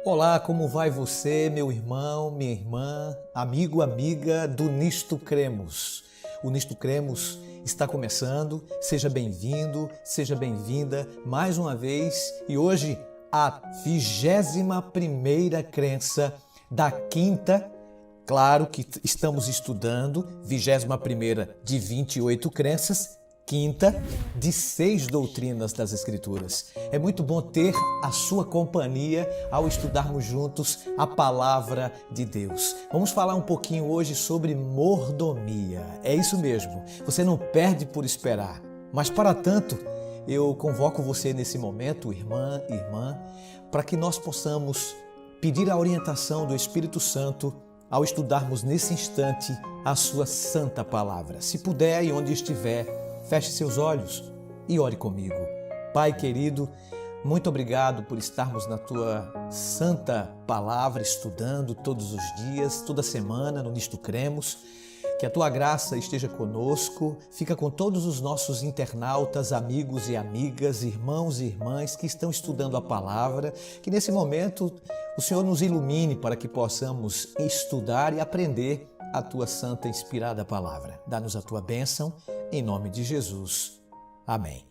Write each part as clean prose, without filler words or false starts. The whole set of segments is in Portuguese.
Olá, como vai você, meu irmão, minha irmã, amigo, amiga do Nisto Cremos? O Nisto Cremos está começando, seja bem-vindo, seja bem-vinda mais uma vez e hoje a 21ª crença da quinta. Claro que estamos estudando 21ª de 28 crenças, quinta de 6 doutrinas das Escrituras. É muito bom ter a sua companhia ao estudarmos juntos a Palavra de Deus. Vamos falar um pouquinho hoje sobre mordomia. É isso mesmo, você não perde por esperar. Mas para tanto, eu convoco você nesse momento, irmã, para que nós possamos pedir a orientação do Espírito Santo ao estudarmos nesse instante a sua santa palavra. Se puder e onde estiver, feche seus olhos e ore comigo. Pai querido, muito obrigado por estarmos na Tua santa palavra, estudando todos os dias, toda semana no Nisto Cremos. Que a Tua graça esteja conosco, fica com todos os nossos internautas, amigos e amigas, irmãos e irmãs que estão estudando a palavra, que nesse momento o Senhor nos ilumine para que possamos estudar e aprender a Tua santa inspirada palavra. Dá-nos a Tua bênção, em nome de Jesus. Amém.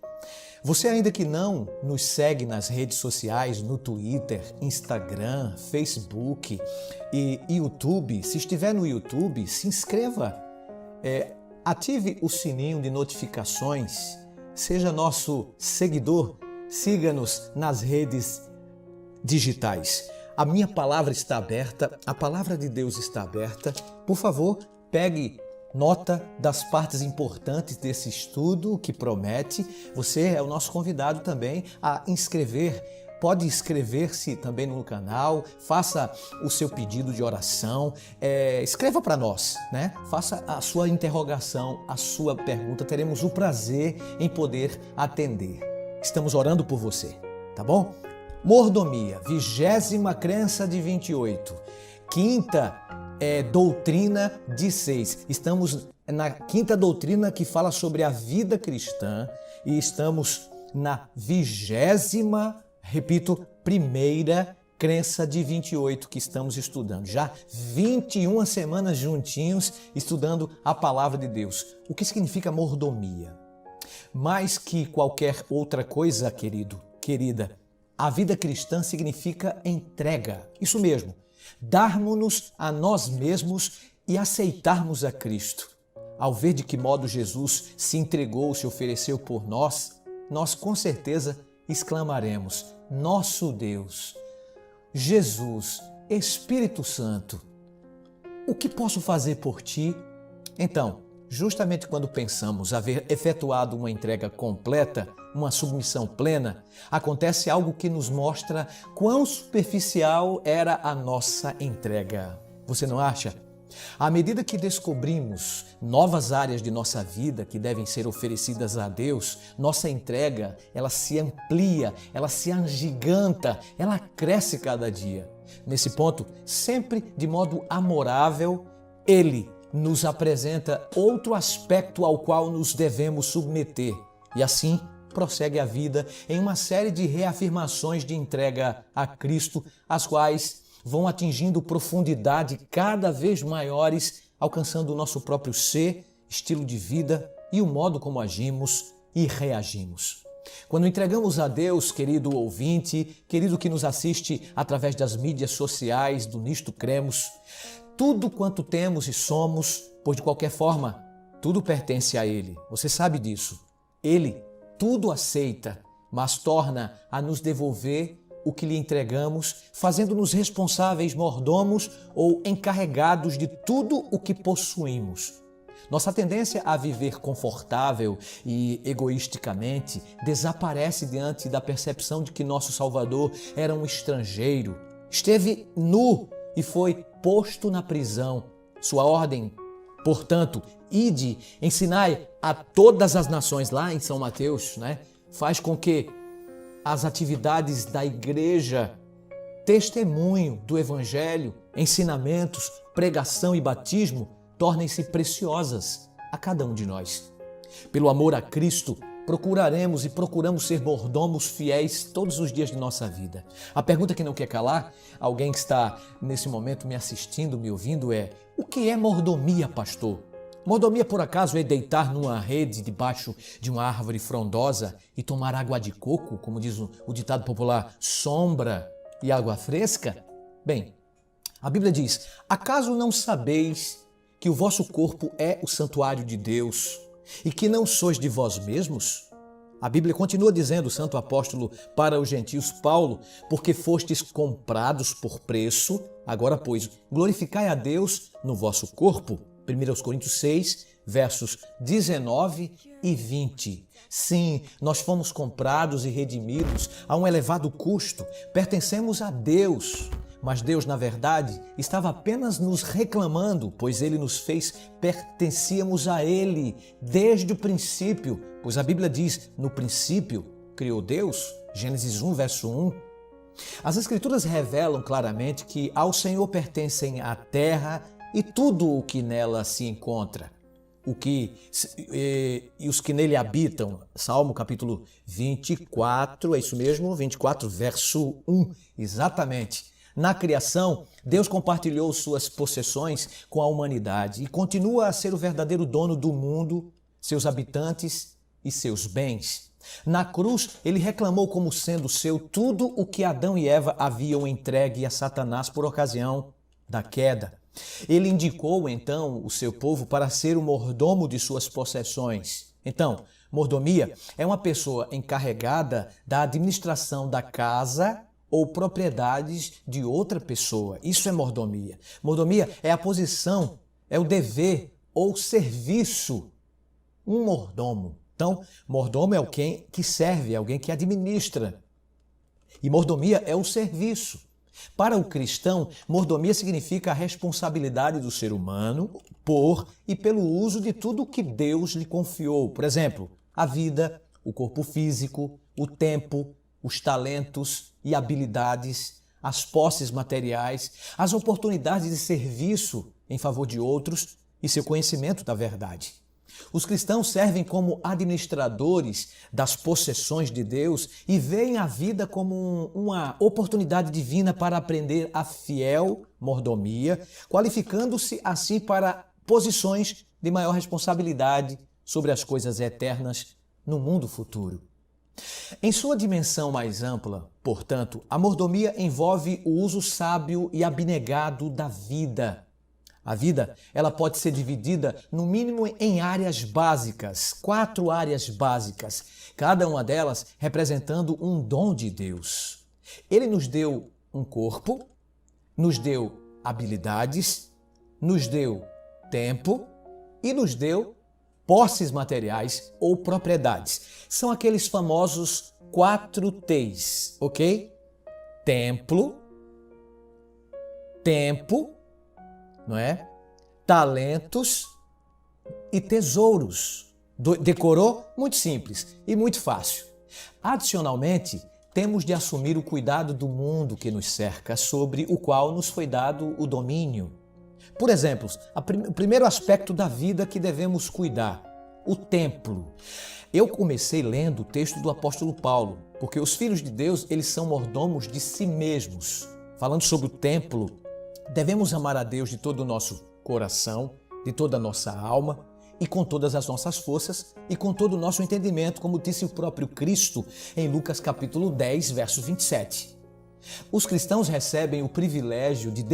Você ainda que não nos segue nas redes sociais, no Twitter, Instagram, Facebook e YouTube, se estiver no YouTube, se inscreva, ative o sininho de notificações, seja nosso seguidor, siga-nos nas redes digitais. A minha palavra está aberta, a palavra de Deus está aberta. Por favor, pegue nota das partes importantes desse estudo que promete. Você é o nosso convidado também a inscrever. Pode inscrever-se também no canal, faça o seu pedido de oração, escreva para nós, né? Faça a sua interrogação, a sua pergunta, teremos o prazer em poder atender. Estamos orando por você, tá bom? Mordomia, 20ª crença de 28, quinta doutrina de 6. Estamos na quinta doutrina que fala sobre a vida cristã e estamos na 20ª, repito, primeira crença de 28 que estamos estudando. Já 21 semanas juntinhos estudando a palavra de Deus. O que significa mordomia? Mais que qualquer outra coisa, querido, querida, a vida cristã significa entrega. Isso mesmo. Darmos-nos a nós mesmos e aceitarmos a Cristo. Ao ver de que modo Jesus se entregou, se ofereceu por nós, nós com certeza exclamaremos: nosso Deus, Jesus, Espírito Santo, o que posso fazer por ti? Então, justamente quando pensamos haver efetuado uma entrega completa, uma submissão plena, acontece algo que nos mostra quão superficial era a nossa entrega. Você não acha? À medida que descobrimos novas áreas de nossa vida que devem ser oferecidas a Deus, nossa entrega, ela se amplia, ela se agiganta, ela cresce cada dia. Nesse ponto, sempre de modo amorável, Ele nos apresenta outro aspecto ao qual nos devemos submeter e assim prossegue a vida em uma série de reafirmações de entrega a Cristo, as quais vão atingindo profundidade cada vez maiores, alcançando o nosso próprio ser, estilo de vida e o modo como agimos e reagimos. Quando entregamos a Deus, querido ouvinte, querido que nos assiste através das mídias sociais do Nisto Cremos, tudo quanto temos e somos, pois de qualquer forma, tudo pertence a Ele. Você sabe disso. Ele tudo aceita, mas torna a nos devolver o que lhe entregamos, fazendo-nos responsáveis mordomos ou encarregados de tudo o que possuímos. Nossa tendência a viver confortável e egoisticamente desaparece diante da percepção de que nosso Salvador era um estrangeiro, esteve nu e foi posto na prisão. Sua ordem, portanto, ide, ensinai a todas as nações, lá em São Mateus, faz com que as atividades da igreja, testemunho do evangelho, ensinamentos, pregação e batismo, tornem-se preciosas a cada um de nós. Pelo amor a Cristo, procuraremos e procuramos ser mordomos fiéis todos os dias de nossa vida. A pergunta que não quer calar, alguém que está nesse momento me assistindo, me ouvindo, é: o que é mordomia, pastor? Mordomia, por acaso, é deitar numa rede debaixo de uma árvore frondosa e tomar água de coco, como diz o ditado popular, sombra e água fresca? Bem, a Bíblia diz: acaso não sabeis que o vosso corpo é o santuário de Deus e que não sois de vós mesmos? A Bíblia continua dizendo, o santo apóstolo para os gentios Paulo: porque fostes comprados por preço, agora pois, glorificai a Deus no vosso corpo. 1 Coríntios 6, versos 19 e 20. Sim, nós fomos comprados e redimidos a um elevado custo, pertencemos a Deus. Mas Deus, na verdade, estava apenas nos reclamando, pois Ele nos fez, pertencíamos a Ele desde o princípio. Pois a Bíblia diz, no princípio criou Deus, Gênesis 1, verso 1. As Escrituras revelam claramente que ao Senhor pertencem a terra e tudo o que nela se encontra, e os que nele habitam. Salmo capítulo 24, é isso mesmo, 24, verso 1, exatamente. Na criação, Deus compartilhou suas possessões com a humanidade e continua a ser o verdadeiro dono do mundo, seus habitantes e seus bens. Na cruz, ele reclamou como sendo seu tudo o que Adão e Eva haviam entregue a Satanás por ocasião da queda. Ele indicou, então, o seu povo para ser o mordomo de suas possessões. Então, mordomia é uma pessoa encarregada da administração da casa ou propriedades de outra pessoa. Isso é mordomia. Mordomia é a posição, é o dever ou serviço. Um mordomo. Então, mordomo é alguém que serve, é alguém que administra. E mordomia é o serviço. Para o cristão, mordomia significa a responsabilidade do ser humano por e pelo uso de tudo o que Deus lhe confiou. Por exemplo, a vida, o corpo físico, o tempo, os talentos e habilidades, as posses materiais, as oportunidades de serviço em favor de outros e seu conhecimento da verdade. Os cristãos servem como administradores das possessões de Deus e veem a vida como uma oportunidade divina para aprender a fiel mordomia, qualificando-se assim para posições de maior responsabilidade sobre as coisas eternas no mundo futuro. Em sua dimensão mais ampla, portanto, a mordomia envolve o uso sábio e abnegado da vida. A vida, ela pode ser dividida, no mínimo, em áreas básicas, 4 áreas básicas, cada uma delas representando um dom de Deus. Ele nos deu um corpo, nos deu habilidades, nos deu tempo e nos deu posses materiais ou propriedades. São aqueles famosos 4 T's, ok? Tempo, não é? Talentos e tesouros. Decorou? Muito simples e muito fácil. Adicionalmente, temos de assumir o cuidado do mundo que nos cerca, sobre o qual nos foi dado o domínio. Por exemplo, o primeiro aspecto da vida que devemos cuidar, o templo. Eu comecei lendo o texto do apóstolo Paulo, porque os filhos de Deus, eles são mordomos de si mesmos. Falando sobre o templo, devemos amar a Deus de todo o nosso coração, de toda a nossa alma e com todas as nossas forças e com todo o nosso entendimento, como disse o próprio Cristo em Lucas capítulo 10, verso 27. Os cristãos recebem o privilégio de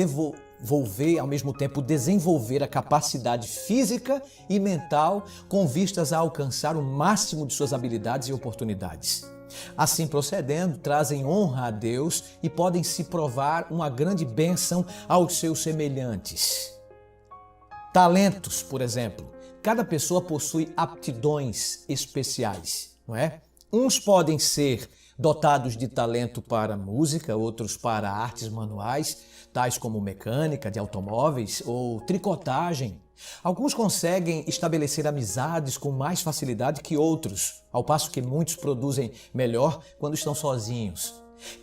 ao mesmo tempo desenvolver a capacidade física e mental com vistas a alcançar o máximo de suas habilidades e oportunidades. Assim procedendo, trazem honra a Deus e podem se provar uma grande bênção aos seus semelhantes. Talentos, por exemplo. Cada pessoa possui aptidões especiais, não é? Uns podem ser dotados de talento para música, outros para artes manuais, tais como mecânica de automóveis ou tricotagem. Alguns conseguem estabelecer amizades com mais facilidade que outros, ao passo que muitos produzem melhor quando estão sozinhos.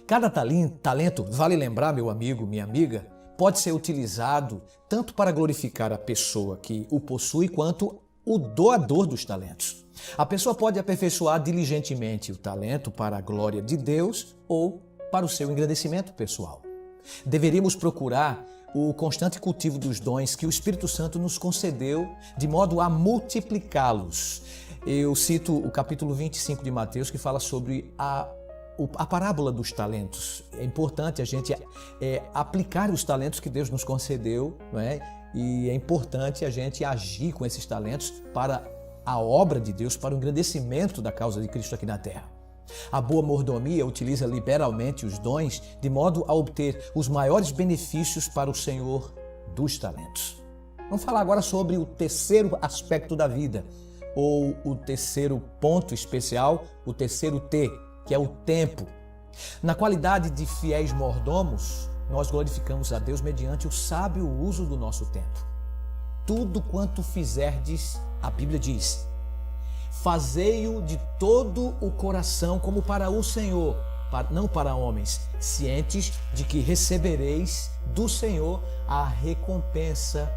Cada talento, vale lembrar, meu amigo, minha amiga, pode ser utilizado tanto para glorificar a pessoa que o possui quanto o doador dos talentos. A pessoa pode aperfeiçoar diligentemente o talento para a glória de Deus ou para o seu engrandecimento pessoal. Deveríamos procurar o constante cultivo dos dons que o Espírito Santo nos concedeu, de modo a multiplicá-los. Eu cito o capítulo 25 de Mateus, que fala sobre a parábola dos talentos. É importante a gente aplicar os talentos que Deus nos concedeu, não é? E é importante a gente agir com esses talentos para a obra de Deus, para o engrandecimento da causa de Cristo aqui na terra. A boa mordomia utiliza liberalmente os dons de modo a obter os maiores benefícios para o Senhor dos talentos. Vamos falar agora sobre o terceiro aspecto da vida, ou o terceiro ponto especial, o terceiro T, que é o tempo. Na qualidade de fiéis mordomos, nós glorificamos a Deus mediante o sábio uso do nosso tempo. Tudo quanto fizerdes, a Bíblia diz, fazei-o de todo o coração como para o Senhor, não para homens, cientes de que recebereis do Senhor a recompensa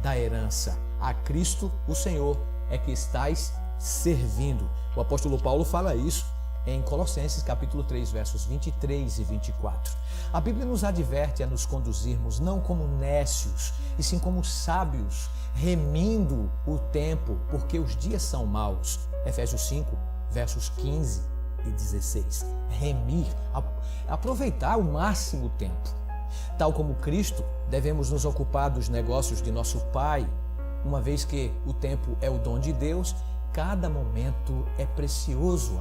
da herança. A Cristo, o Senhor, é que estais servindo. O apóstolo Paulo fala isso em Colossenses capítulo 3, versos 23 e 24. A Bíblia nos adverte a nos conduzirmos não como nécios, e sim como sábios, remindo o tempo, porque os dias são maus. Efésios 5, versos 15 e 16. Remir, aproveitar ao máximo o tempo. Tal como Cristo, devemos nos ocupar dos negócios de nosso Pai, uma vez que o tempo é o dom de Deus. Cada momento é precioso,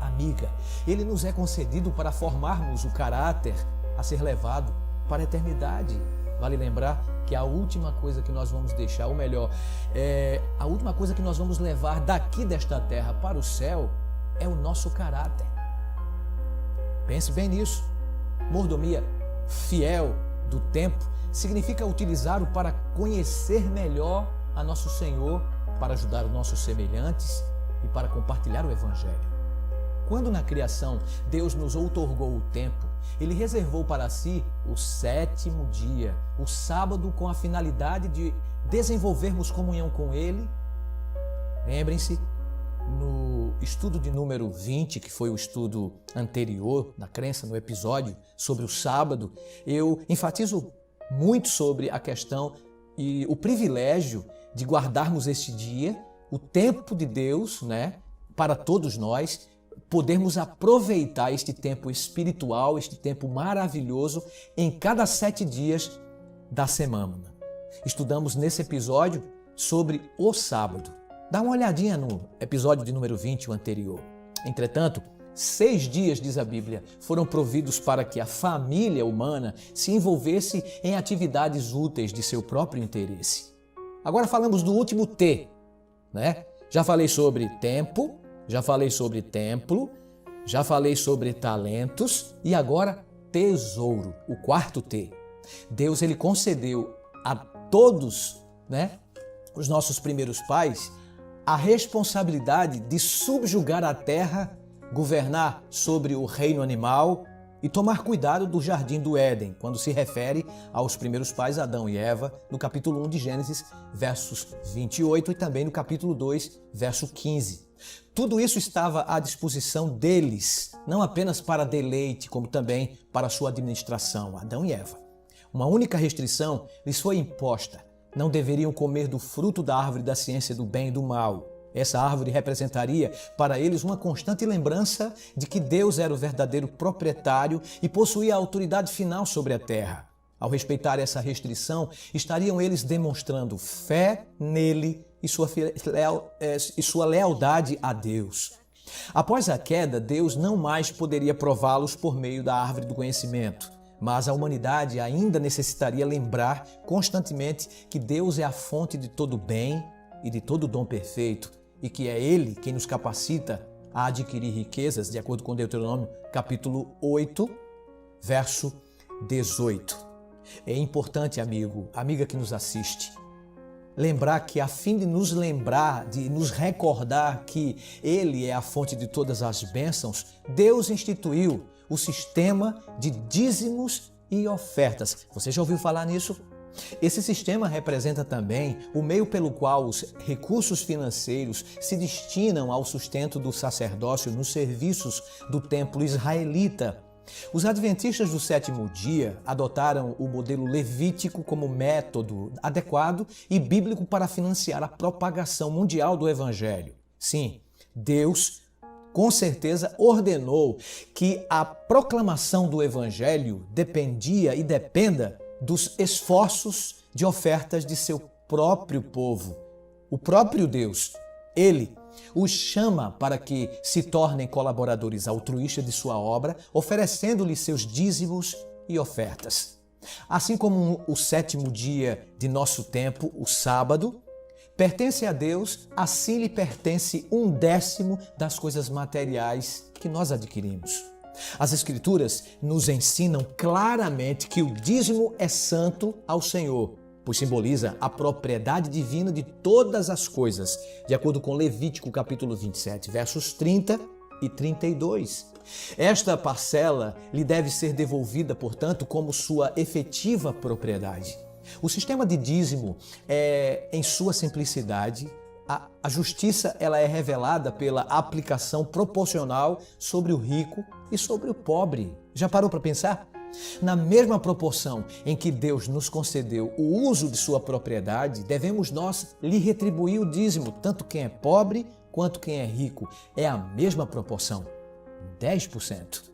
amiga. Ele nos é concedido para formarmos o caráter a ser levado para a eternidade. Vale lembrar que a última coisa que nós vamos deixar, ou melhor, a última coisa que nós vamos levar daqui desta terra para o céu é o nosso caráter. Pense bem nisso. Mordomia fiel do tempo significa utilizá-lo para conhecer melhor a nosso Senhor, para ajudar os nossos semelhantes e para compartilhar o Evangelho. Quando na criação Deus nos outorgou o tempo, Ele reservou para si o sétimo dia, o sábado, com a finalidade de desenvolvermos comunhão com Ele. Lembrem-se, no estudo de número 20, que foi o estudo anterior da crença, no episódio sobre o sábado, eu enfatizo muito sobre a questão e o privilégio de guardarmos este dia, o tempo de Deus, né, para todos nós, podermos aproveitar este tempo espiritual, este tempo maravilhoso em cada 7 dias da semana. Estudamos nesse episódio sobre o sábado. Dá uma olhadinha no episódio de número 20, o anterior. Entretanto, 6 dias, diz a Bíblia, foram providos para que a família humana se envolvesse em atividades úteis de seu próprio interesse. Agora falamos do último T, né? Já falei sobre tempo, já falei sobre templo, já falei sobre talentos e agora tesouro, o quarto T. Deus, Ele concedeu a todos, né, os nossos primeiros pais, a responsabilidade de subjugar a terra, governar sobre o reino animal e tomar cuidado do jardim do Éden, quando se refere aos primeiros pais, Adão e Eva, no capítulo 1 de Gênesis, versos 28 e também no capítulo 2, verso 15. Tudo isso estava à disposição deles, não apenas para deleite, como também para sua administração, Adão e Eva. Uma única restrição lhes foi imposta: não deveriam comer do fruto da árvore da ciência do bem e do mal. Essa árvore representaria para eles uma constante lembrança de que Deus era o verdadeiro proprietário e possuía a autoridade final sobre a terra. Ao respeitar essa restrição, estariam eles demonstrando fé nele e sua lealdade a Deus. Após a queda, Deus não mais poderia prová-los por meio da árvore do conhecimento, mas a humanidade ainda necessitaria lembrar constantemente que Deus é a fonte de todo bem e de todo dom perfeito, e que é Ele quem nos capacita a adquirir riquezas, de acordo com Deuteronômio, capítulo 8, verso 18. É importante, amigo, amiga que nos assiste, lembrar que, a fim de nos lembrar, de nos recordar que Ele é a fonte de todas as bênçãos, Deus instituiu o sistema de dízimos e ofertas. Você já ouviu falar nisso? Esse sistema representa também o meio pelo qual os recursos financeiros se destinam ao sustento do sacerdócio nos serviços do templo israelita. Os adventistas do sétimo dia adotaram o modelo levítico como método adequado e bíblico para financiar a propagação mundial do evangelho. Sim, Deus com certeza ordenou que a proclamação do evangelho dependia e dependa dos esforços de ofertas de seu próprio povo. O próprio Deus, Ele os chama para que se tornem colaboradores altruístas de sua obra, oferecendo-lhe seus dízimos e ofertas. Assim como o sétimo dia de nosso tempo, o sábado, pertence a Deus, assim lhe pertence 1/10 das coisas materiais que nós adquirimos. As Escrituras nos ensinam claramente que o dízimo é santo ao Senhor, pois simboliza a propriedade divina de todas as coisas, de acordo com Levítico capítulo 27, versos 30 e 32. Esta parcela lhe deve ser devolvida, portanto, como sua efetiva propriedade. O sistema de dízimo é, em sua simplicidade, a justiça ela é revelada pela aplicação proporcional sobre o rico e sobre o pobre. Já parou para pensar? Na mesma proporção em que Deus nos concedeu o uso de sua propriedade, devemos nós lhe retribuir o dízimo, tanto quem é pobre quanto quem é rico. É a mesma proporção, 10%.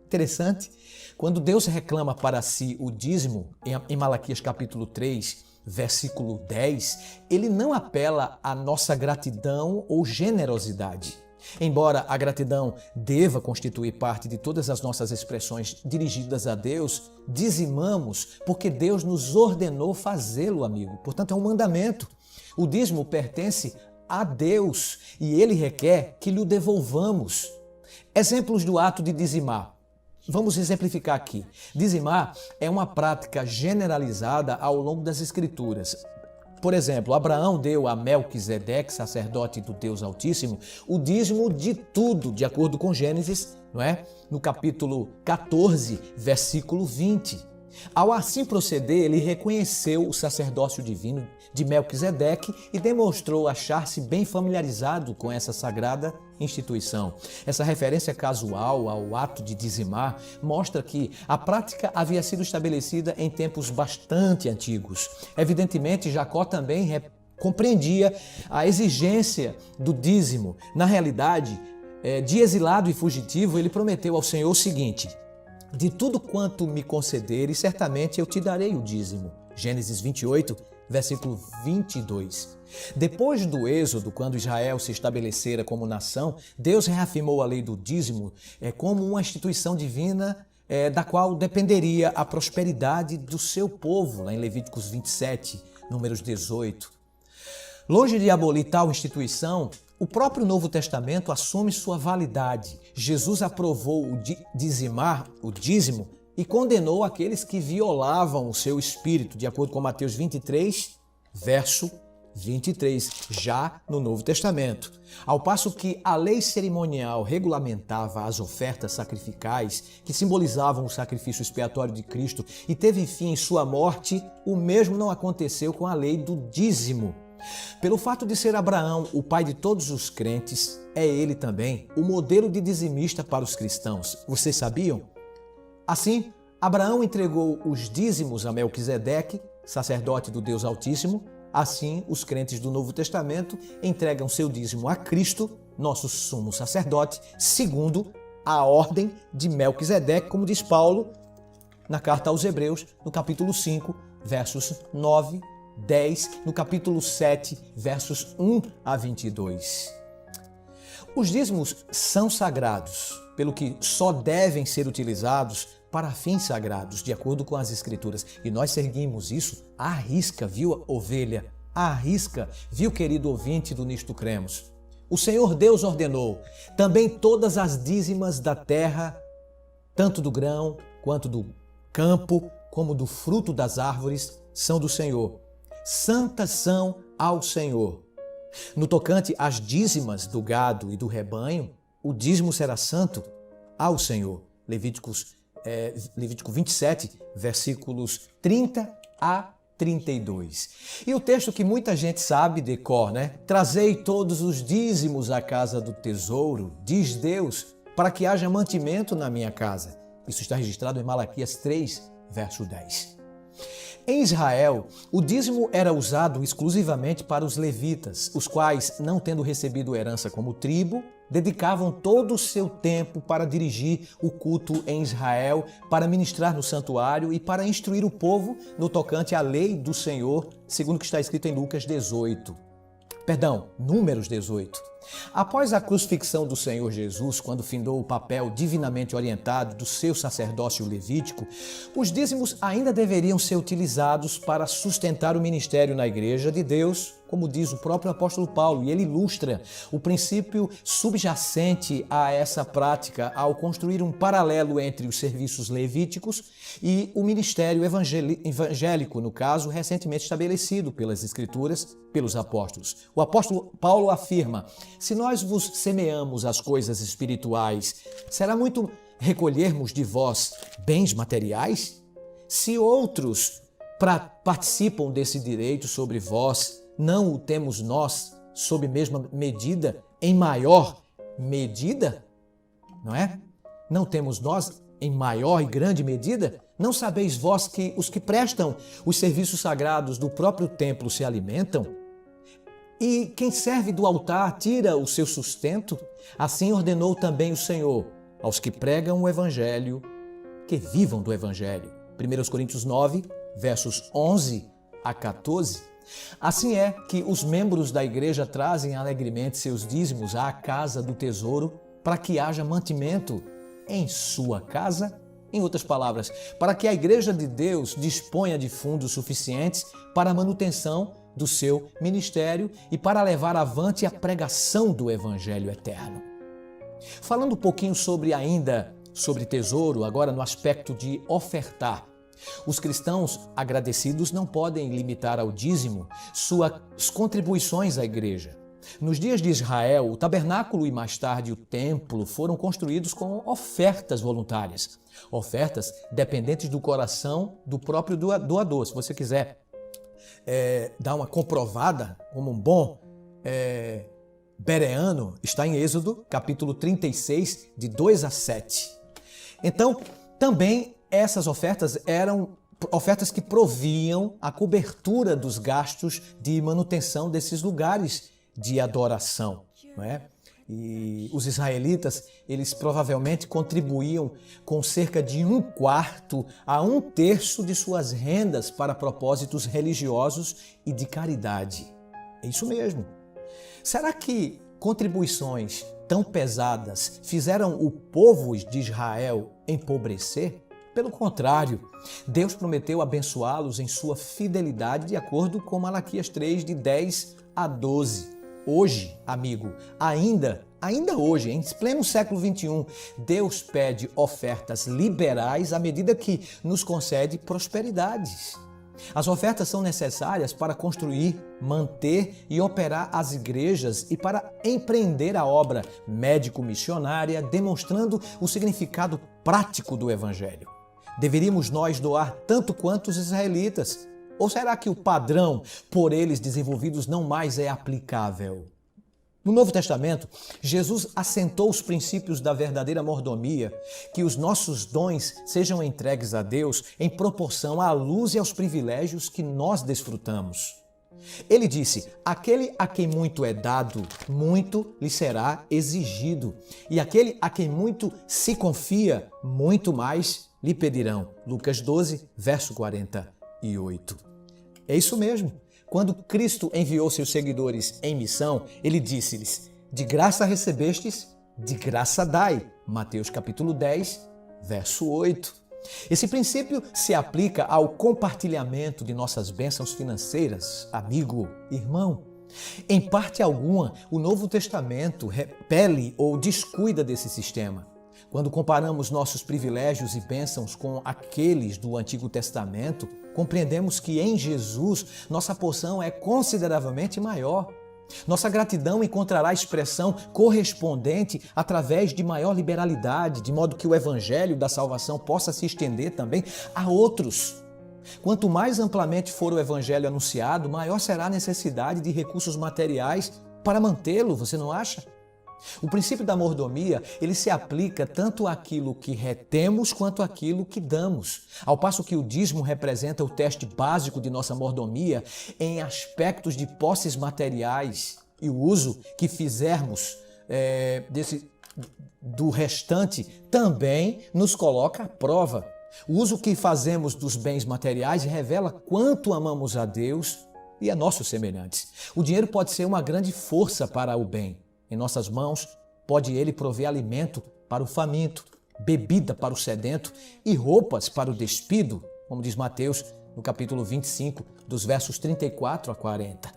Interessante, quando Deus reclama para si o dízimo, em Malaquias capítulo 3, versículo 10, ele não apela à nossa gratidão ou generosidade. Embora a gratidão deva constituir parte de todas as nossas expressões dirigidas a Deus, dizimamos porque Deus nos ordenou fazê-lo, amigo. Portanto, é um mandamento. O dízimo pertence a Deus e Ele requer que lhe devolvamos. Exemplos do ato de dizimar. Vamos exemplificar aqui. Dizimar é uma prática generalizada ao longo das Escrituras. Por exemplo, Abraão deu a Melquisedeque, sacerdote do Deus Altíssimo, o dízimo de tudo, de acordo com Gênesis, não é? No capítulo 14, versículo 20. Ao assim proceder, ele reconheceu o sacerdócio divino de Melquisedeque e demonstrou achar-se bem familiarizado com essa sagrada instituição. Essa referência casual ao ato de dizimar mostra que a prática havia sido estabelecida em tempos bastante antigos. Evidentemente, Jacó também compreendia a exigência do dízimo. Na realidade, de exilado e fugitivo, ele prometeu ao Senhor o seguinte: de tudo quanto me concederes, certamente eu te darei o dízimo. Gênesis 28, versículo 22. Depois do êxodo, quando Israel se estabelecera como nação, Deus reafirmou a lei do dízimo como uma instituição divina da qual dependeria a prosperidade do seu povo, lá em Levíticos 27, números 18. Longe de abolir tal instituição, o próprio Novo Testamento assume sua validade. Jesus aprovou o dízimo, e condenou aqueles que violavam o seu espírito, de acordo com Mateus 23, verso 23, já no Novo Testamento. Ao passo que a lei cerimonial regulamentava as ofertas sacrificais, que simbolizavam o sacrifício expiatório de Cristo, e teve fim em sua morte, o mesmo não aconteceu com a lei do dízimo. Pelo fato de ser Abraão o pai de todos os crentes, é ele também o modelo de dizimista para os cristãos. Vocês sabiam? Assim, Abraão entregou os dízimos a Melquisedeque, sacerdote do Deus Altíssimo. Assim, os crentes do Novo Testamento entregam seu dízimo a Cristo, nosso sumo sacerdote, segundo a ordem de Melquisedeque, como diz Paulo na carta aos Hebreus, no capítulo 5, versos 9, 10, no capítulo 7, versos 1 a 22. Os dízimos são sagrados, pelo que só devem ser utilizados para fins sagrados, de acordo com as Escrituras. E nós seguimos isso à risca, viu, ovelha? À risca, viu, querido ouvinte do Nisto Cremos? O Senhor Deus ordenou também todas as dízimas da terra, tanto do grão quanto do campo, como do fruto das árvores, são do Senhor. Santas são ao Senhor. No tocante às dízimas do gado e do rebanho, o dízimo será santo ao Senhor. Levítico 27, versículos 30 a 32. E o texto que muita gente sabe de cor, né? Trazei todos os dízimos à casa do tesouro, diz Deus, para que haja mantimento na minha casa. Isso está registrado em Malaquias 3, verso 10. Em Israel, o dízimo era usado exclusivamente para os levitas, os quais, não tendo recebido herança como tribo, dedicavam todo o seu tempo para dirigir o culto em Israel, para ministrar no santuário e para instruir o povo no tocante à lei do Senhor, segundo o que está escrito em Números 18. Após a crucifixão do Senhor Jesus, quando findou o papel divinamente orientado do seu sacerdócio levítico, os dízimos ainda deveriam ser utilizados para sustentar o ministério na igreja de Deus, como diz o próprio apóstolo Paulo, e ele ilustra o princípio subjacente a essa prática ao construir um paralelo entre os serviços levíticos e o ministério evangélico, no caso, recentemente estabelecido pelas Escrituras, pelos apóstolos. O apóstolo Paulo afirma: se nós vos semeamos as coisas espirituais, será muito recolhermos de vós bens materiais? Se outros participam desse direito sobre vós, não o temos nós sob mesma medida, em maior medida? Não é? Não temos nós em maior e grande medida? Não sabeis vós que os que prestam os serviços sagrados do próprio templo se alimentam? E quem serve do altar tira o seu sustento? Assim ordenou também o Senhor aos que pregam o Evangelho, que vivam do Evangelho. 1 Coríntios 9, versos 11 a 14. Assim é que os membros da igreja trazem alegremente seus dízimos à casa do tesouro para que haja mantimento em sua casa. Em outras palavras, para que a igreja de Deus disponha de fundos suficientes para a manutenção do seu ministério e para levar avante a pregação do Evangelho eterno. Falando um pouquinho sobre tesouro, agora no aspecto de ofertar. Os cristãos agradecidos não podem limitar ao dízimo suas contribuições à igreja. Nos dias de Israel, o tabernáculo e mais tarde o templo foram construídos com ofertas voluntárias. Ofertas dependentes do coração do próprio doador. Se você quiser dar uma comprovada como um bom bereano, está em Êxodo, capítulo 36, de 2 a 7. Então, também essas ofertas eram ofertas que proviam a cobertura dos gastos de manutenção desses lugares de adoração, não é? E os israelitas, eles provavelmente contribuíam com cerca de 1/4 a 1/3 de suas rendas para propósitos religiosos e de caridade. É isso mesmo. Será que contribuições tão pesadas fizeram o povo de Israel empobrecer? Pelo contrário, Deus prometeu abençoá-los em sua fidelidade de acordo com Malaquias 3, de 10 a 12. Hoje, amigo, ainda hoje, em pleno século XXI, Deus pede ofertas liberais à medida que nos concede prosperidades. As ofertas são necessárias para construir, manter e operar as igrejas e para empreender a obra médico-missionária, demonstrando o significado prático do Evangelho. Deveríamos nós doar tanto quanto os israelitas? Ou será que o padrão por eles desenvolvidos não mais é aplicável? No Novo Testamento, Jesus assentou os princípios da verdadeira mordomia, que os nossos dons sejam entregues a Deus em proporção à luz e aos privilégios que nós desfrutamos. Ele disse: aquele a quem muito é dado, muito lhe será exigido, e aquele a quem muito se confia, muito mais lhe pedirão. Lucas 12, verso 48. É isso mesmo. Quando Cristo enviou seus seguidores em missão, ele disse-lhes: de graça recebestes, de graça dai. Mateus capítulo 10, verso 8. Esse princípio se aplica ao compartilhamento de nossas bênçãos financeiras, amigo, irmão. Em parte alguma, o Novo Testamento repele ou descuida desse sistema. Quando comparamos nossos privilégios e bênçãos com aqueles do Antigo Testamento, compreendemos que em Jesus nossa porção é consideravelmente maior. Nossa gratidão encontrará expressão correspondente através de maior liberalidade, de modo que o Evangelho da salvação possa se estender também a outros. Quanto mais amplamente for o evangelho anunciado, maior será a necessidade de recursos materiais para mantê-lo, você não acha? O princípio da mordomia, ele se aplica tanto àquilo que retemos quanto àquilo que damos. Ao passo que o dízimo representa o teste básico de nossa mordomia em aspectos de posses materiais e o uso que fizermos do restante também nos coloca à prova. O uso que fazemos dos bens materiais revela quanto amamos a Deus e a nossos semelhantes. O dinheiro pode ser uma grande força para o bem. Em nossas mãos, pode ele prover alimento para o faminto, bebida para o sedento e roupas para o despido, como diz Mateus no capítulo 25, dos versos 34 a 40.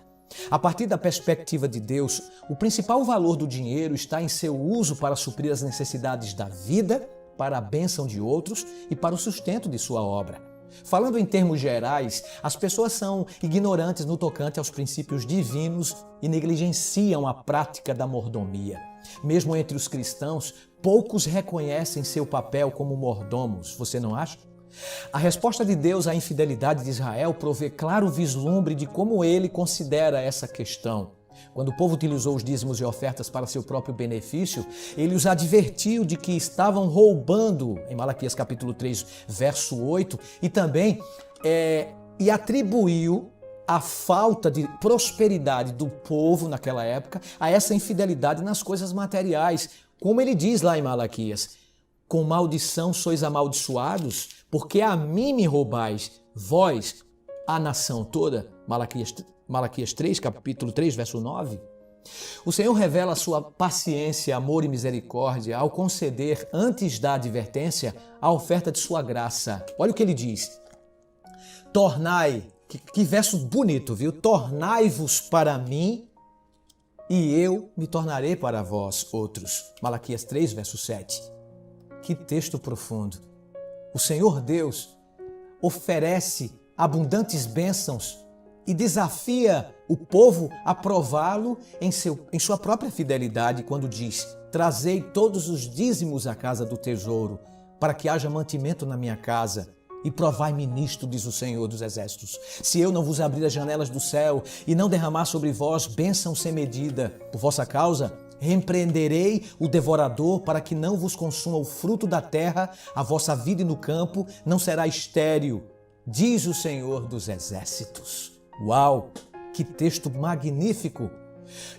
A partir da perspectiva de Deus, o principal valor do dinheiro está em seu uso para suprir as necessidades da vida, para a bênção de outros e para o sustento de sua obra. Falando em termos gerais, as pessoas são ignorantes no tocante aos princípios divinos e negligenciam a prática da mordomia. Mesmo entre os cristãos, poucos reconhecem seu papel como mordomos, você não acha? A resposta de Deus à infidelidade de Israel provê claro vislumbre de como ele considera essa questão. Quando o povo utilizou os dízimos e ofertas para seu próprio benefício, ele os advertiu de que estavam roubando, em Malaquias capítulo 3, verso 8, e também atribuiu a falta de prosperidade do povo naquela época a essa infidelidade nas coisas materiais. Como ele diz lá em Malaquias, com maldição sois amaldiçoados, porque a mim me roubais, vós, a nação toda. Malaquias 3, capítulo 3, verso 9. O Senhor revela a sua paciência, amor e misericórdia ao conceder, antes da advertência, a oferta de sua graça. Olha o que ele diz. Tornai, que verso bonito, viu? Tornai-vos para mim e eu me tornarei para vós outros. Malaquias 3, verso 7. Que texto profundo. O Senhor Deus oferece abundantes bênçãos e desafia o povo a prová-lo em sua própria fidelidade quando diz: trazei todos os dízimos à casa do tesouro, para que haja mantimento na minha casa, e provai-me nisto, diz o Senhor dos Exércitos. Se eu não vos abrir as janelas do céu e não derramar sobre vós bênção sem medida, por vossa causa, repreenderei o devorador para que não vos consuma o fruto da terra, a vossa vida no campo não será estéril, diz o Senhor dos Exércitos. Uau, que texto magnífico!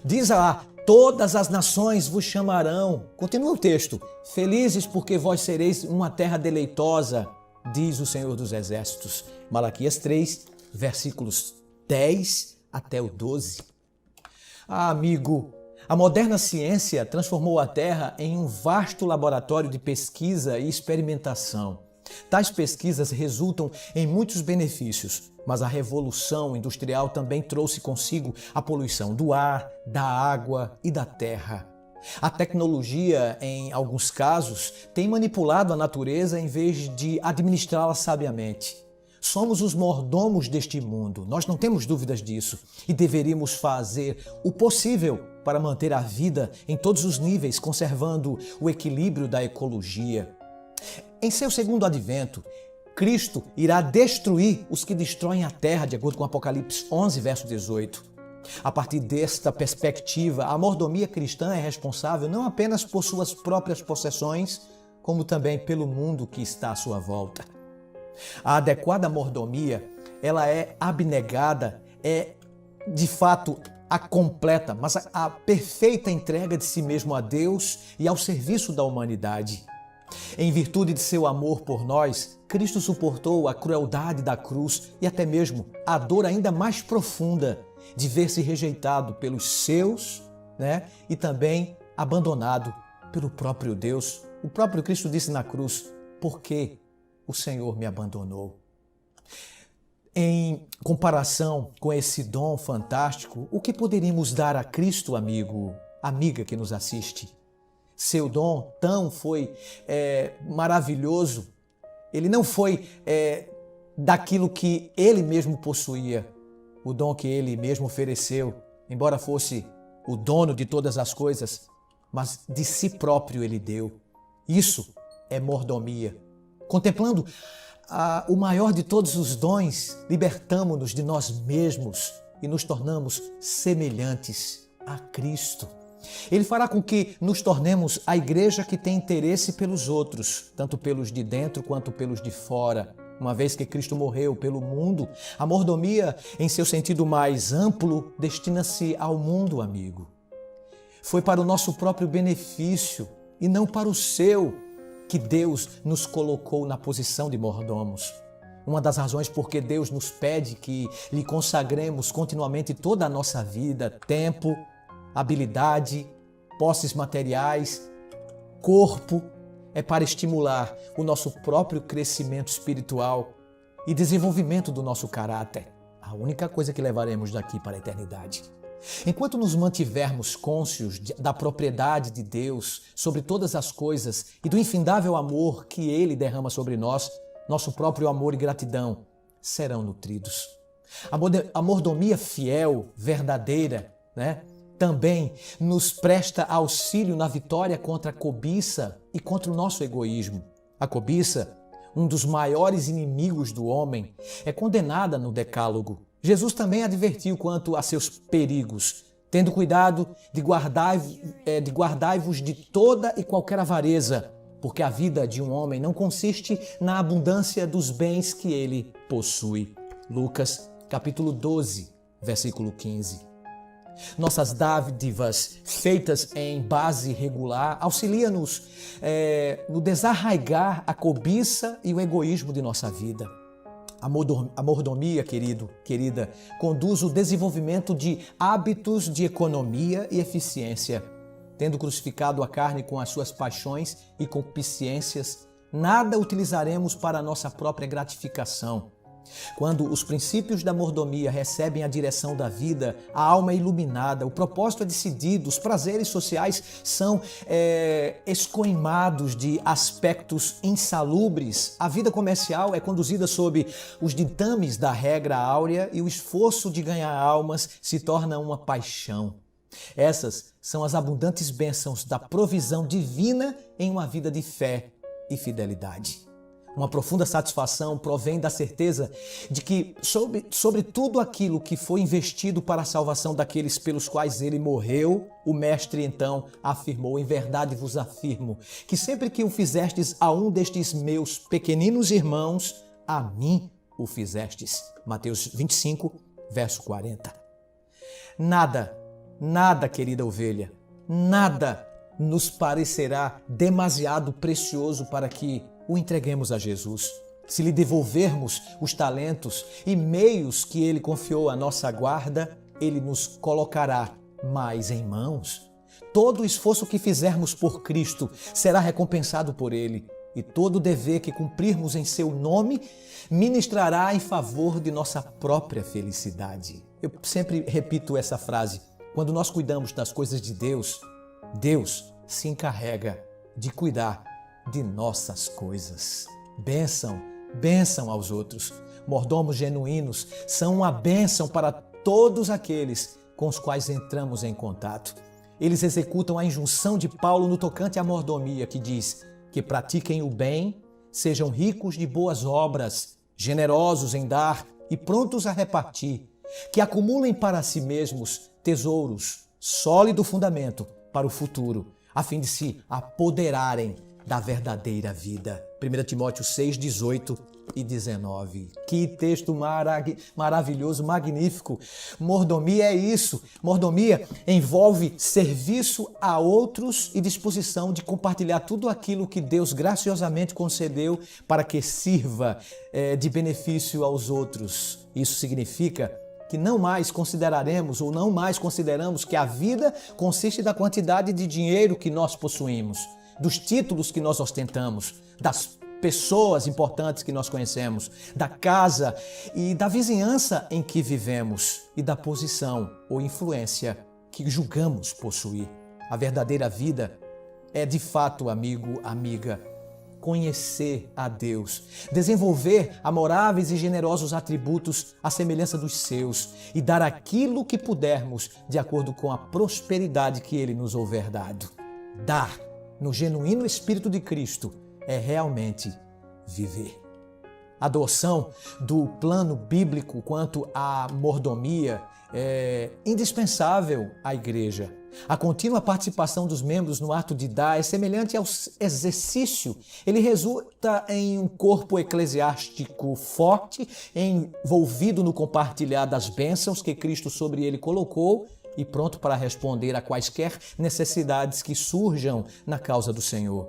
Diz lá, todas as nações vos chamarão. Continua o texto. Felizes porque vós sereis uma terra deleitosa, diz o Senhor dos Exércitos. Malaquias 3, versículos 10 até o 12. Ah, amigo, a moderna ciência transformou a Terra em um vasto laboratório de pesquisa e experimentação. Tais pesquisas resultam em muitos benefícios, mas a revolução industrial também trouxe consigo a poluição do ar, da água e da terra. A tecnologia, em alguns casos, tem manipulado a natureza em vez de administrá-la sabiamente. Somos os mordomos deste mundo, nós não temos dúvidas disso, e deveríamos fazer o possível para manter a vida em todos os níveis, conservando o equilíbrio da ecologia. Em seu segundo advento, Cristo irá destruir os que destroem a terra, de acordo com Apocalipse 11, verso 18. A partir desta perspectiva, a mordomia cristã é responsável não apenas por suas próprias possessões, como também pelo mundo que está à sua volta. A adequada mordomia, ela é abnegada, é de fato a completa, mas a perfeita entrega de si mesmo a Deus e ao serviço da humanidade. Em virtude de seu amor por nós, Cristo suportou a crueldade da cruz e até mesmo a dor ainda mais profunda de ver-se rejeitado pelos seus, e também abandonado pelo próprio Deus. O próprio Cristo disse na cruz: por que o Senhor me abandonou? Em comparação com esse dom fantástico, o que poderíamos dar a Cristo, amigo, amiga que nos assiste? Seu dom foi maravilhoso. Ele não foi daquilo que ele mesmo possuía, o dom que ele mesmo ofereceu, embora fosse o dono de todas as coisas, mas de si próprio ele deu. Isso é mordomia. Contemplando o maior de todos os dons, libertamo-nos de nós mesmos e nos tornamos semelhantes a Cristo. Ele fará com que nos tornemos a igreja que tem interesse pelos outros, tanto pelos de dentro quanto pelos de fora. Uma vez que Cristo morreu pelo mundo, a mordomia, em seu sentido mais amplo, destina-se ao mundo, amigo. Foi para o nosso próprio benefício e não para o seu que Deus nos colocou na posição de mordomos. Uma das razões por que Deus nos pede que lhe consagremos continuamente toda a nossa vida, tempo, habilidade, posses materiais, corpo, é para estimular o nosso próprio crescimento espiritual e desenvolvimento do nosso caráter. A única coisa que levaremos daqui para a eternidade. Enquanto nos mantivermos cônscios da propriedade de Deus sobre todas as coisas e do infindável amor que Ele derrama sobre nós, nosso próprio amor e gratidão serão nutridos. A mordomia fiel, verdadeira, também nos presta auxílio na vitória contra a cobiça e contra o nosso egoísmo. A cobiça, um dos maiores inimigos do homem, é condenada no Decálogo. Jesus também advertiu quanto a seus perigos, tendo cuidado de guardai-vos de toda e qualquer avareza, porque a vida de um homem não consiste na abundância dos bens que ele possui. Lucas, capítulo 12, versículo 15. Nossas dádivas feitas em base regular auxiliam-nos no desarraigar a cobiça e o egoísmo de nossa vida. A mordomia, querida, conduz o desenvolvimento de hábitos de economia e eficiência. Tendo crucificado a carne com as suas paixões e concupiscências, nada utilizaremos para a nossa própria gratificação. Quando os princípios da mordomia recebem a direção da vida, a alma é iluminada, o propósito é decidido, os prazeres sociais são escoimados de aspectos insalubres, a vida comercial é conduzida sob os ditames da regra áurea e o esforço de ganhar almas se torna uma paixão. Essas são as abundantes bênçãos da provisão divina em uma vida de fé e fidelidade. Uma profunda satisfação provém da certeza de que sobre tudo aquilo que foi investido para a salvação daqueles pelos quais ele morreu, o Mestre então afirmou: em verdade vos afirmo, que sempre que o fizestes a um destes meus pequeninos irmãos, a mim o fizestes. Mateus 25, verso 40. Nada, querida ovelha, nada nos parecerá demasiado precioso para que o entreguemos a Jesus. Se lhe devolvermos os talentos e meios que ele confiou à nossa guarda, ele nos colocará mais em mãos. Todo o esforço que fizermos por Cristo será recompensado por ele, e todo o dever que cumprirmos em seu nome ministrará em favor de nossa própria felicidade. Eu sempre repito essa frase: quando nós cuidamos das coisas de Deus, Deus se encarrega de cuidar de nossas coisas. Bênção aos outros. Mordomos genuínos são uma bênção para todos aqueles com os quais entramos em contato. Eles executam a injunção de Paulo no tocante à mordomia, que diz que pratiquem o bem, sejam ricos de boas obras, generosos em dar e prontos a repartir, que acumulem para si mesmos tesouros, sólido fundamento para o futuro, a fim de se apoderarem da verdadeira vida. 1 Timóteo 6, 18 e 19. Que texto maravilhoso, magnífico. Mordomia é isso. Mordomia envolve serviço a outros e disposição de compartilhar tudo aquilo que Deus graciosamente concedeu para que sirva de benefício aos outros. Isso significa que não mais consideraremos ou não mais consideramos que a vida consiste da quantidade de dinheiro que nós possuímos, dos títulos que nós ostentamos, das pessoas importantes que nós conhecemos, da casa e da vizinhança em que vivemos e da posição ou influência que julgamos possuir. A verdadeira vida é, de fato, amigo, amiga, conhecer a Deus, desenvolver amoráveis e generosos atributos à semelhança dos seus e dar aquilo que pudermos de acordo com a prosperidade que Ele nos houver dado. Dar no genuíno Espírito de Cristo é realmente viver. adoção do plano bíblico quanto à mordomia é indispensável à igreja. A contínua participação dos membros no ato de dar é semelhante ao exercício. Ele resulta em um corpo eclesiástico forte, envolvido no compartilhar das bênçãos que Cristo sobre ele colocou e pronto para responder a quaisquer necessidades que surjam na causa do Senhor.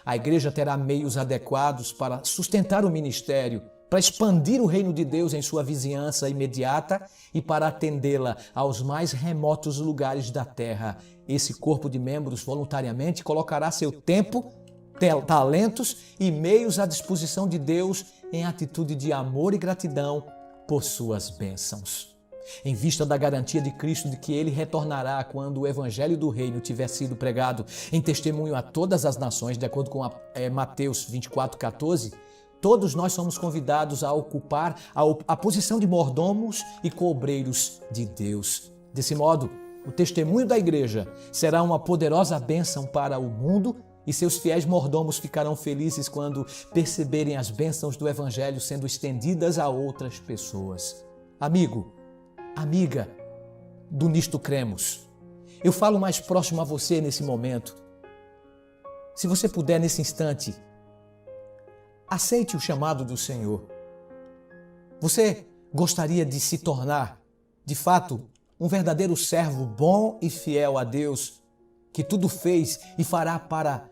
A igreja terá meios adequados para sustentar o ministério, para expandir o reino de Deus em sua vizinhança imediata e para atendê-la aos mais remotos lugares da terra. Esse corpo de membros voluntariamente colocará seu tempo, talentos e meios à disposição de Deus em atitude de amor e gratidão por suas bênçãos. Em vista da garantia de Cristo de que Ele retornará quando o Evangelho do Reino tiver sido pregado em testemunho a todas as nações, de acordo com Mateus 24:14, todos nós somos convidados a ocupar a posição de mordomos e cobreiros de Deus. Desse modo, o testemunho da igreja será uma poderosa bênção para o mundo e seus fiéis mordomos ficarão felizes quando perceberem as bênçãos do Evangelho sendo estendidas a outras pessoas. Amigo, amiga do Nisto Cremos, eu falo mais próximo a você nesse momento. Se você puder, nesse instante, aceite o chamado do Senhor. Você gostaria de se tornar, de fato, um verdadeiro servo bom e fiel a Deus, que tudo fez e fará para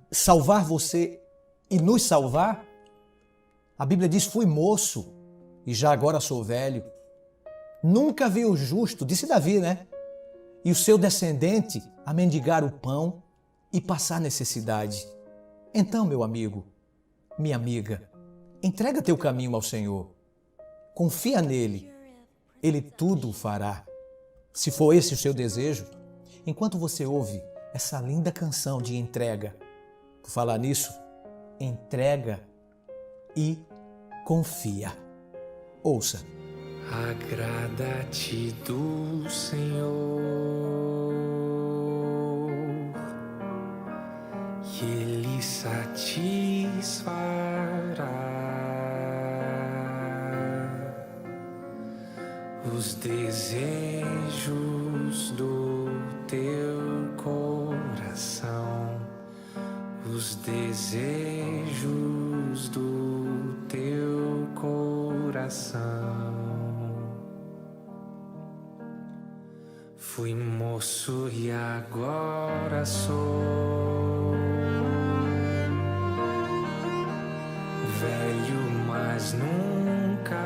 salvar você e nos salvar? A Bíblia diz: fui moço e já agora sou velho. Nunca vi o justo, disse Davi, né? E o seu descendente a mendigar o pão e passar necessidade. Então, meu amigo, minha amiga, entrega teu caminho ao Senhor. Confia nele. Ele tudo fará. Se for esse o seu desejo, enquanto você ouve essa linda canção de entrega, por falar nisso, entrega e confia. Ouça. Agrada-te do Senhor, que Ele satisfará os desejos do teu coração, os desejos do teu coração. Fui moço e agora sou velho, mas nunca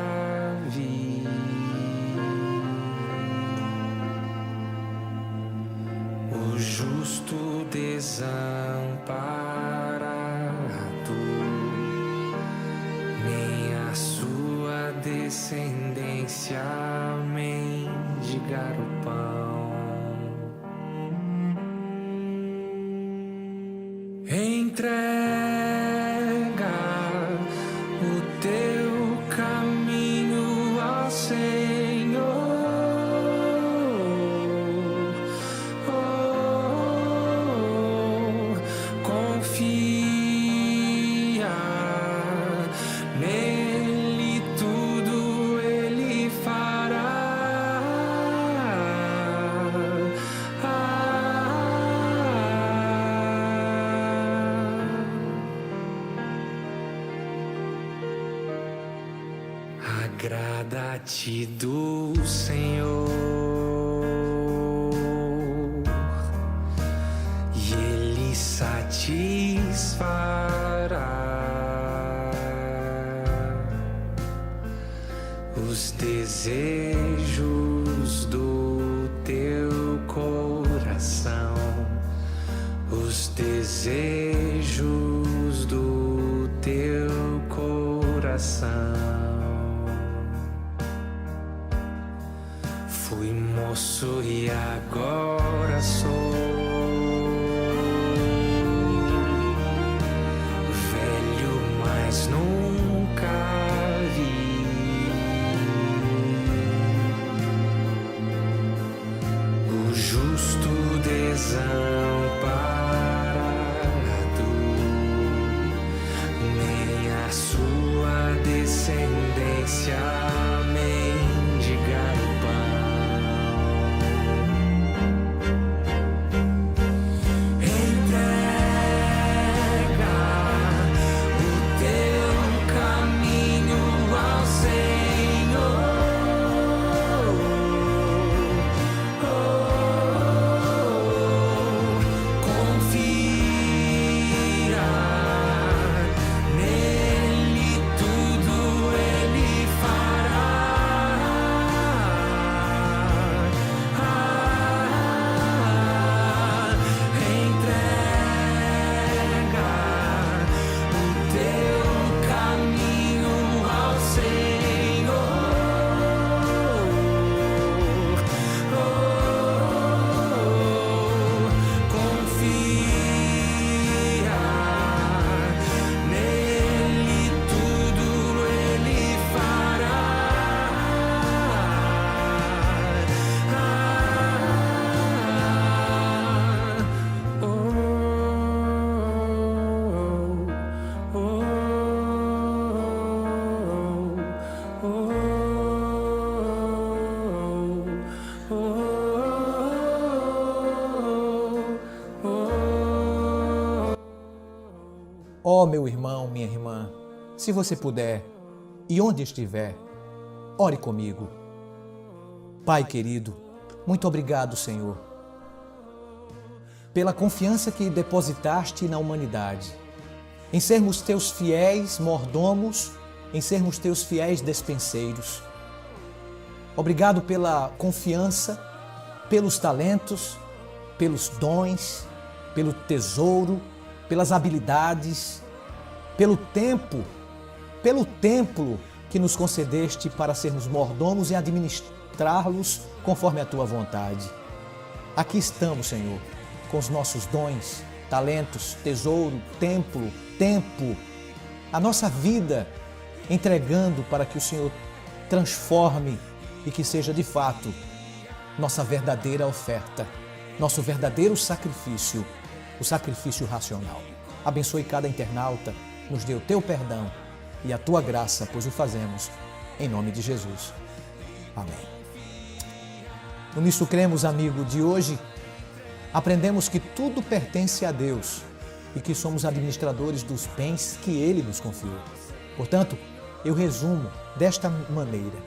vi o justo desamparado, nem a sua descendência mendigar o pão. Entrega o teu caminho ao Senhor. Confia nele, tudo ele fará. Agrada-te do Senhor, e Ele satisfará os desejos do teu coração, os desejos do teu coração. Fui moço e agora sou velho, mas nunca vi o justo desamparado, nem a a sua descendência mendigar o pão. Entrega o teu caminho ao Senhor. Confia nele, tudo ele fará. Entrega o teu caminho ao Senhor. Confia nele, tudo ele fará. Ó meu irmão, minha irmã, se você puder e onde estiver, ore comigo. Pai querido, muito obrigado, Senhor, pela confiança que depositaste na humanidade, em sermos teus fiéis mordomos, em sermos teus fiéis despenseiros. Obrigado pela confiança, pelos talentos, pelos dons, pelo tesouro, pelas habilidades, pelo tempo, pelo templo que nos concedeste para sermos mordomos e administrá-los conforme a tua vontade. Aqui estamos, Senhor, com os nossos dons, talentos, tesouro, templo, tempo, a nossa vida entregando para que o Senhor transforme e que seja de fato nossa verdadeira oferta, nosso verdadeiro sacrifício, o sacrifício racional. Abençoe cada internauta, nos dê o teu perdão e a tua graça, pois o fazemos em nome de Jesus. Amém. No Nisto Cremos, amigo, de hoje, aprendemos que tudo pertence a Deus e que somos administradores dos bens que Ele nos confiou. Portanto, eu resumo desta maneira: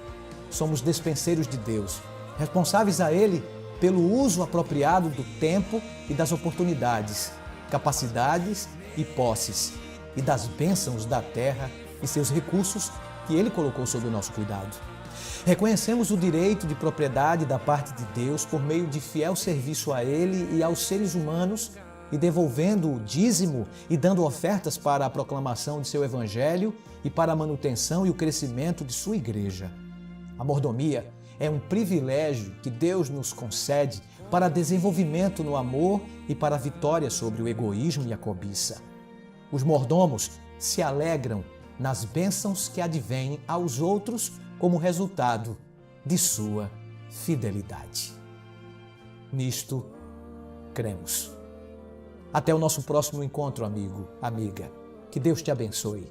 somos despenseiros de Deus, responsáveis a Ele pelo uso apropriado do tempo e das oportunidades, capacidades e posses, e das bênçãos da terra e seus recursos que Ele colocou sob o nosso cuidado. Reconhecemos o direito de propriedade da parte de Deus por meio de fiel serviço a Ele e aos seres humanos, e devolvendo o dízimo e dando ofertas para a proclamação de seu Evangelho e para a manutenção e o crescimento de sua igreja. A mordomia é um privilégio que Deus nos concede para desenvolvimento no amor e para a vitória sobre o egoísmo e a cobiça. Os mordomos se alegram nas bênçãos que advêm aos outros como resultado de sua fidelidade. Nisto cremos. Até o nosso próximo encontro, amigo, amiga. Que Deus te abençoe.